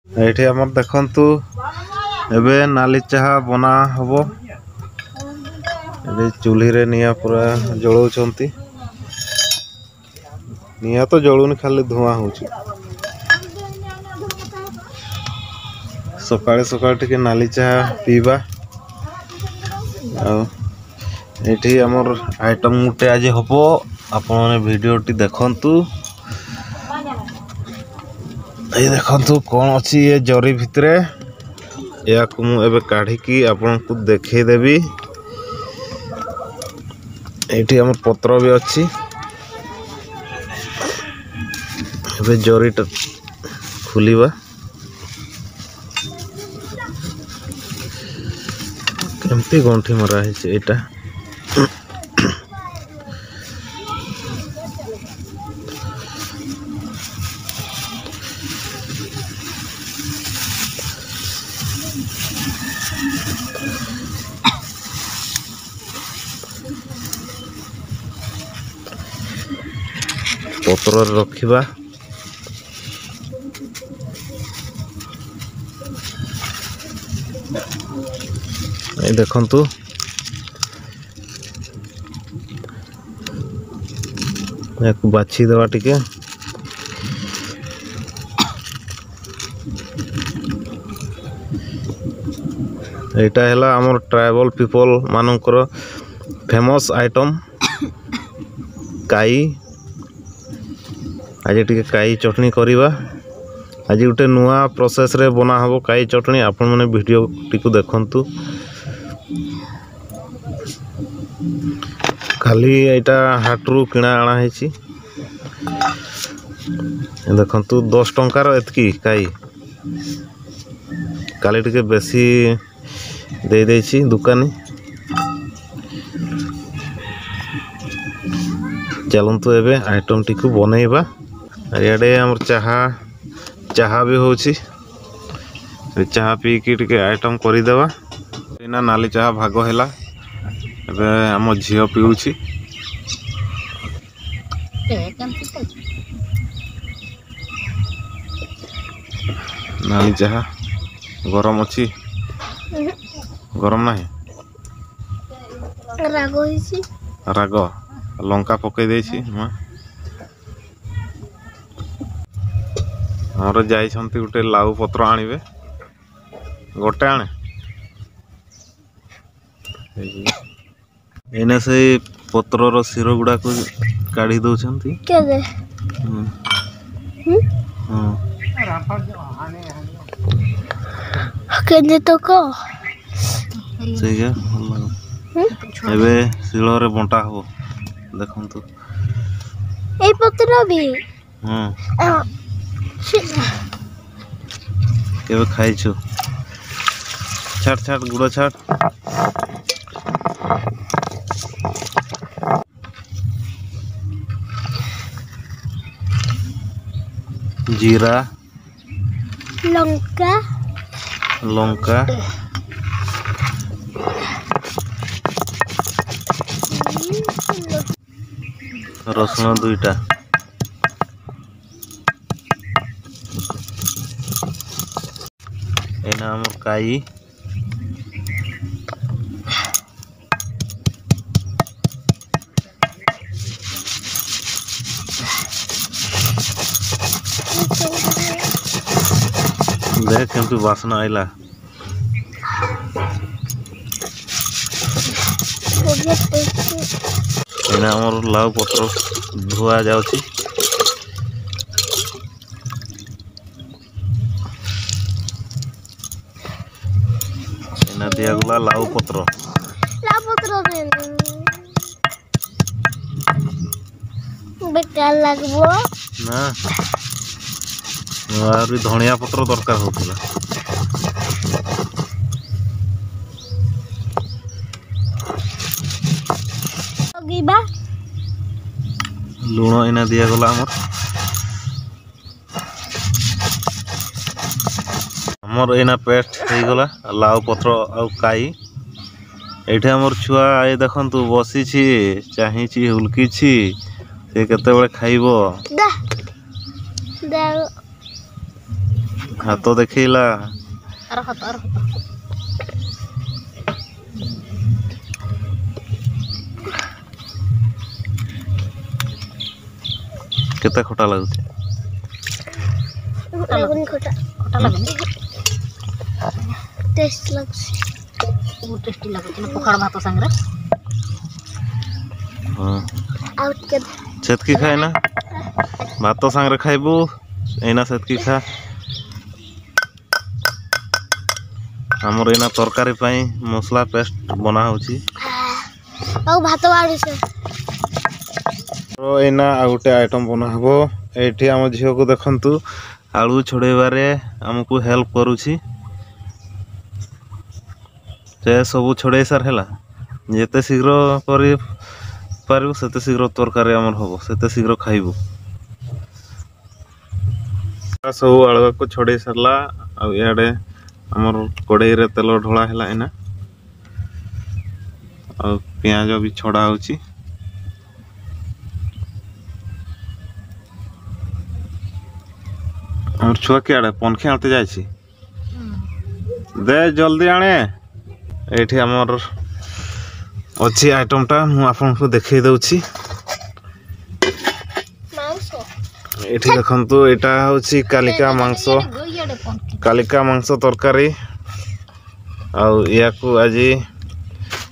ये आम देखु एबे नाली चाहा बना हबो चूल्ही रे निया पूरा जलाउछंती निया तो जलुनी खाली धुआं होची सकाळे सकाळे टिके नाली चाहा पीबा एठी हमर आइटम गुटे आज हबो आपण माने वीडियो टी देखंतु ये देखंतु कोन अछि ये जरी भितरे या को मु एबे काढी की आपण को देखै देबी एठी हमर पत्र भी अछि एबे जरी ट खुलीबा केमती गंठी मरा है एटा पत्र रखिबा ए देखंतु एक बाछी देवा टिके एटा हैला हमर ट्राइबल पीपल मानकर फेमस आइटम काई आज टिके काई चटनी करिबा आज गोटे नुआ प्रोसेस रे बना हबो काई चटनी आपण माने वीडियो टिकु देखंतु खाली एटा हाटरू किणा आना है देखंतु 10 टंकार एतकी काई काली टिके बेसी दे देछि दुकानी चलंतु एबे आइटम टिकु बनेइबा याडे हमर चाहा भी होछि चाहा पी की टिके आइटम करि देबा एना नाली चाहा भाग हैला एबे हम झियो पिउछि नाली चाहा गरम अछि गरम नाही रागो हिसी राग लंका पकई देछि मां हमर जाई छंती गुटे लाउ पत्र आनिबे गोटे आने एने से पत्र रो सिरो गुडा को काढी दउछंती के दे के दे तो को सही एबे सिलो रे बंटा हो देखंतु ए पत्र भी केबे खाइछु छाट छाट गुड़ छाट जीरा लंका लंका रसुण 2टा एना हमर काई देख केमती वासना आइला एना हमर लाउ पत्र धुआ जाउची एना दिया गला लाउ पत्र दे बेकार लागबो ना और धनिया पत्र दरकार होतला गईबा लूण एना दिया गला हमर एना पेस्ट हो गला लाउ पत्र आ काई एठे हमर छुआ ए देखंतु बसी छी चाहि छी हुलकी छी से केते बेले खाइबो दा दा हाथ देखला केते खटा लागुचे खटा लगनी टेस्ट लगसी बहुत टेस्टी लगुचे ना पखाड़ भात संगरे हां आउट के सेतकी खाए ना भात संगरे खाइबू एना सेतकी खा हमर एना तरकारी पई मसला पेस्ट बना होची और भात वाड़ी से तो एना आ गोटे आइटम बना हबो एठी हम झियो को देखंतु आलू छोड़ेबारे हमकु हेल्प करूची से सब छोड़े सार हेला जेते शीघ्र करी पारबो सेते शीघ्र तरकारी हमर हबो सेते शीघ्र खाइबो सब आलू को छोड़े सरला आ याडे हमर कड़ाई रे तेल ढोला हेला एना आ प्याज भी छोड़ा होची और छुआ के आड़े पनखी आनते जाइछि दे जल्दी आने एठी हमर अछि आइटमटा मु आपन को देखै दउछि मांस एठी देखंतु एटा होछि कालिका मांस तरकारी आ या को आजी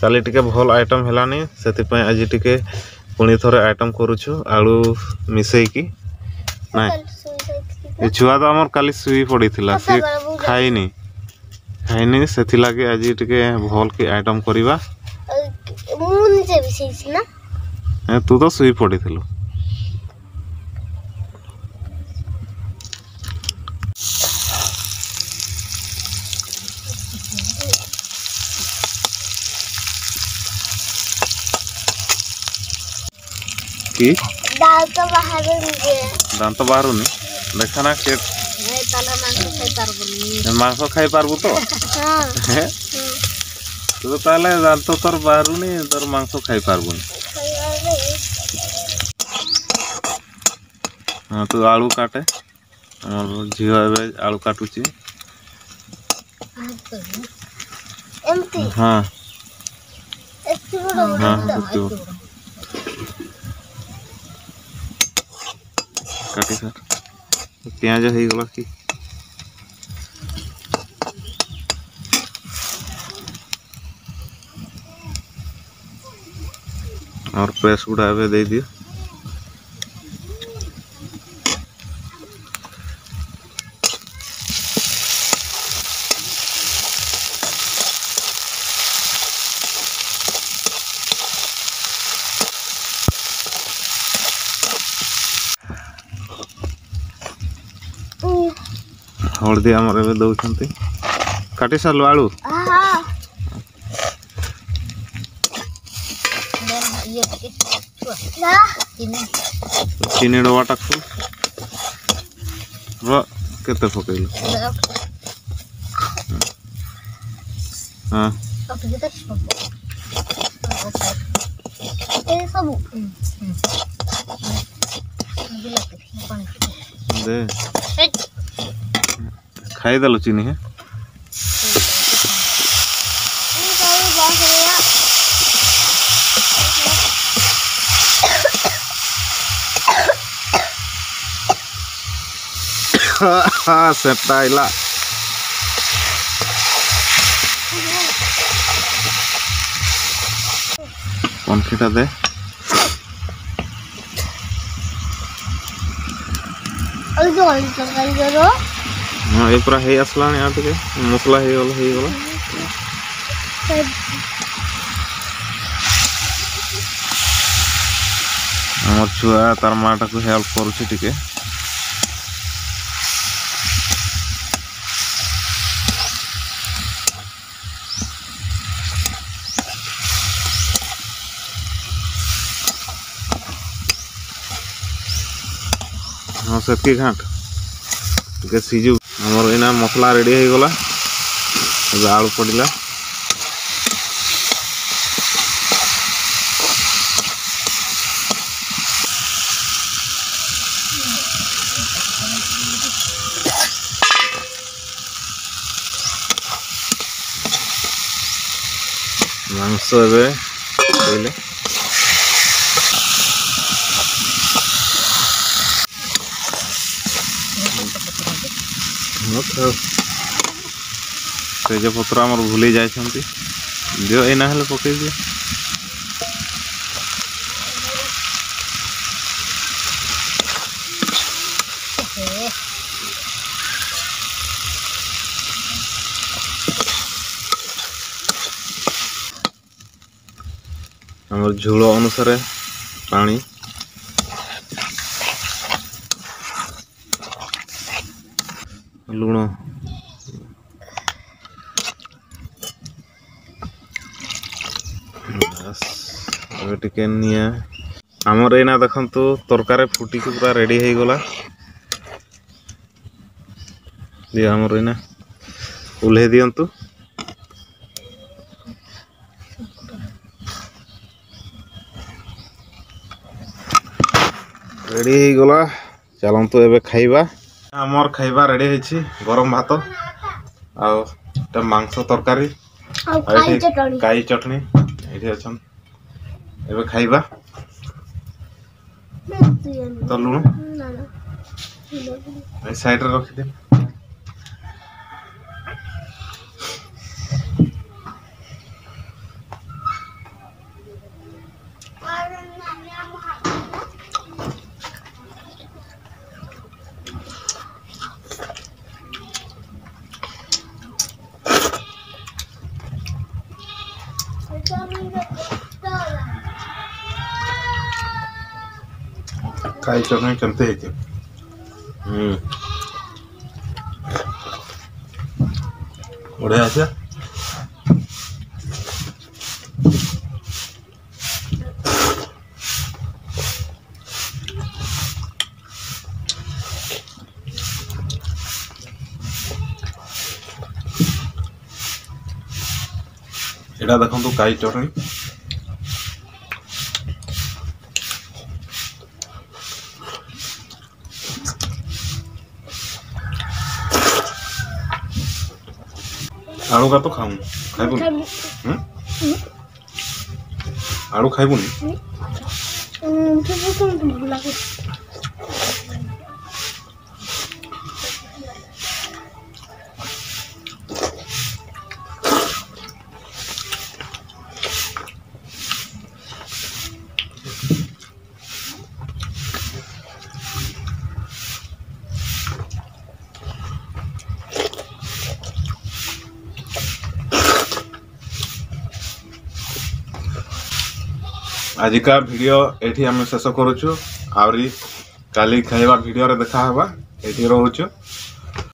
काली टिके भल आइटम हेलानी सेति पय आजी टिके पुनी थरे आइटम करूछु आलू मिसई की नै ए छुआ तो हमर काली सुई पड़ी थिला से खाइनी सेति लागे आजी टिके भल के आइटम करिवा मुन जे विशेष ना तू तो सुई पड़ी थिलु की दाल तो बाहर निजे दांत बाहरुनी देखा ना के ताला मांस खाई मांस खाई पारबो पारबो तो हां तो ताले दांत तोर बाहरुनी तोर मांस खाई पारबो हां तो आलू काटे और झियो एबे आलू काटुची एमती हां एत्ती बड़ हां काटी सर प्याज हो गला कि और पेस्ट गुड़ा एबे दे दियो हल्दी आमर एबे दउछंती काटी सारलो आलू हां ये के ना चीनी डबा टाकू र केते पकैलो हां अब ये तक ए सब दे खाई दलो चीनी है सेटाइला पनखीटा दे जो तरकारी करो हां ए पूरा हे असलानी आ टिके मसला हे गला हमर छुआ तार माटा को हेल्प करूची टिके हाँ सेतकी घाट टिके सीजू हमर एना मसला रेडी हो गला आलू पड़िला ମାଂସ ଏବେ କହିଲେ ତେଜପତ୍ର ଆମର ଭୁଲି ଯାଇଛନ୍ତି ଦିଅ ଏଇନା ହେଲେ ପକେଇ ଦିଅ ଆମର ଝୋଳ ଅନୁସାରେ ପାଣି ଲୁଣ ଏବେ ଟିକେ ନିଆଁ ଆମର ଏଇନା ଦେଖନ୍ତୁ ତରକାରୀ ଫୁଟିକି ପୁରା ରେଡି ହେଇଗଲା ଦିଅ ଆମର ଏଇନା ଓହ୍ଲେଇ ଦିଅନ୍ତୁ ରେଡି ହେଇଗଲା ଚାଲନ୍ତୁ ଏବେ ଖାଇବା ଆମର ଖାଇବା ରେଡି ହେଇଛି ଗରମ ଭାତ ଆଉ ଏଟା ମାଂସ ତରକାରୀ ଆଉ କାଇ ଚଟଣି ଏଠି ଅଛନ୍ ଏବେ ଖାଇବା ତ ଲୁଣ ଏ ସାଇଡରେ ରଖିଦେ କାଇ ଚଟଣି କେମିତି ହେଇଛି ବଢିଆ আছে এটা দেখন্তু কাই চটনি आलू का तो खाऊं खाइबुन आलू खाइबुन आज का वीडियो एठी हम शेष करूछु आउरी काली खाइबा वीडियो रे देखा हबा एठी रहूछु।